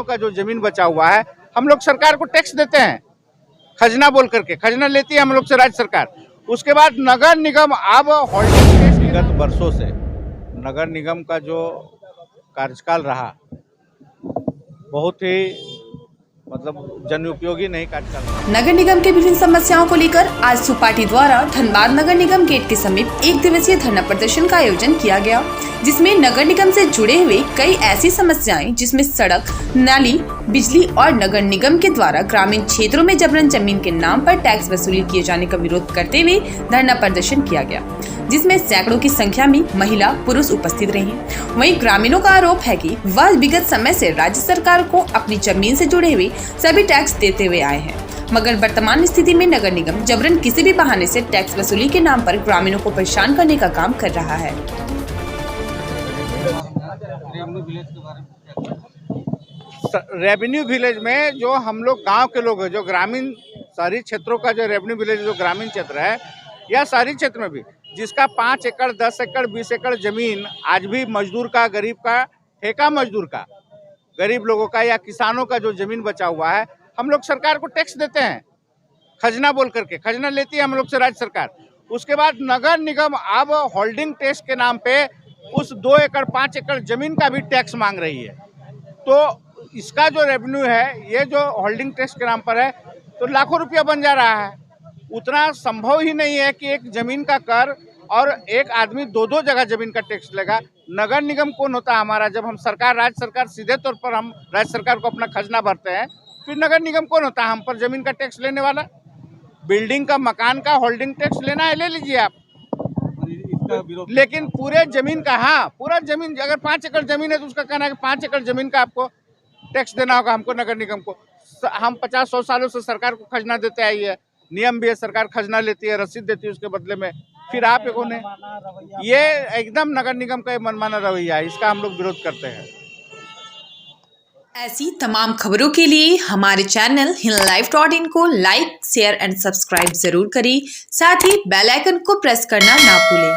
का जो जमीन बचा हुआ है हम लोग सरकार को टैक्स देते हैं, खजना बोल करके। खजना लेती है हम लोग से राज्य सरकार। उसके बाद नगर निगम अब होल्डिंग विगत वर्षों से नगर निगम का जो कार्यकाल रहा बहुत ही जनउपयोगी नहीं कार्यकाल रहा। नगर निगम के विभिन्न समस्याओं को लेकर आज सुपार्टी द्वारा धनबाद नगर निगम गेट के समीप 1 दिवसीय धरना प्रदर्शन का आयोजन किया गया, जिसमें नगर निगम से जुड़े हुए कई ऐसी समस्याएं जिसमें सड़क, नाली, बिजली और नगर निगम के द्वारा ग्रामीण क्षेत्रों में जबरन जमीन के नाम पर टैक्स वसूली किए जाने का विरोध करते हुए धरना प्रदर्शन किया गया, जिसमें सैकड़ों की संख्या में महिला पुरुष उपस्थित रहे। वहीं ग्रामीणों का आरोप है कि वह विगत समय से राज्य सरकार को अपनी जमीन से जुड़े हुए सभी टैक्स देते हुए आए हैं, मगर वर्तमान स्थिति में नगर निगम जबरन किसी भी बहाने से टैक्स वसूली के नाम पर ग्रामीणों को परेशान करने का काम कर रहा है। रेवेन्यू विलेज में जो हम लोग गांव के लोग हैं, जो ग्रामीण शहरी क्षेत्रों का जो रेवेन्यू विलेज जो ग्रामीण क्षेत्र है या शहरी क्षेत्र में भी जिसका 5 एकड़ 10 एकड़ 20 एकड़ जमीन आज भी मजदूर का, गरीब का, ठेका मजदूर का, गरीब लोगों का या किसानों का जो जमीन बचा हुआ है हम लोग सरकार को टैक्स देते हैं, खजना बोल करके। खजना लेती है हम लोग से राज्य सरकार। उसके बाद नगर निगम अब होल्डिंग टैक्स के नाम पे उस 2 एकड़ 5 एकड़ जमीन का भी टैक्स मांग रही है। तो इसका जो रेवेन्यू है ये जो होल्डिंग टैक्स के नाम पर है तो लाखों रुपया बन जा रहा है। उतना संभव ही नहीं है कि एक जमीन का कर और एक आदमी 2-2 जगह जमीन का टैक्स लेगा। नगर निगम कौन होता है हमारा? जब हम सरकार, राज्य सरकार सीधे तौर पर हम राज्य सरकार को अपना खजना भरते हैं, फिर नगर निगम कौन होता है हम पर जमीन का टैक्स लेने वाला? बिल्डिंग का, मकान का होल्डिंग टैक्स लेना है, ले लीजिए आप, लेकिन पूरे जमीन का, हाँ पूरा जमीन, अगर 5 एकड़ जमीन है तो उसका कहना है कि 5 एकड़ जमीन का आपको टैक्स देना होगा हमको, नगर निगम को। हम 50-100 सालों से सरकार को खजना देते आई है, नियम भी है, सरकार खजना लेती है, रसीद देती है उसके बदले में। फिर आप एक ने ये एकदम नगर निगम का मनमाना रवैया है, इसका हम लोग विरोध करते हैं। ऐसी तमाम खबरों के लिए हमारे चैनल hinlife.in को लाइक, शेयर एंड सब्सक्राइब जरूर करें। साथ ही बेल आइकन को प्रेस करना ना भूलें।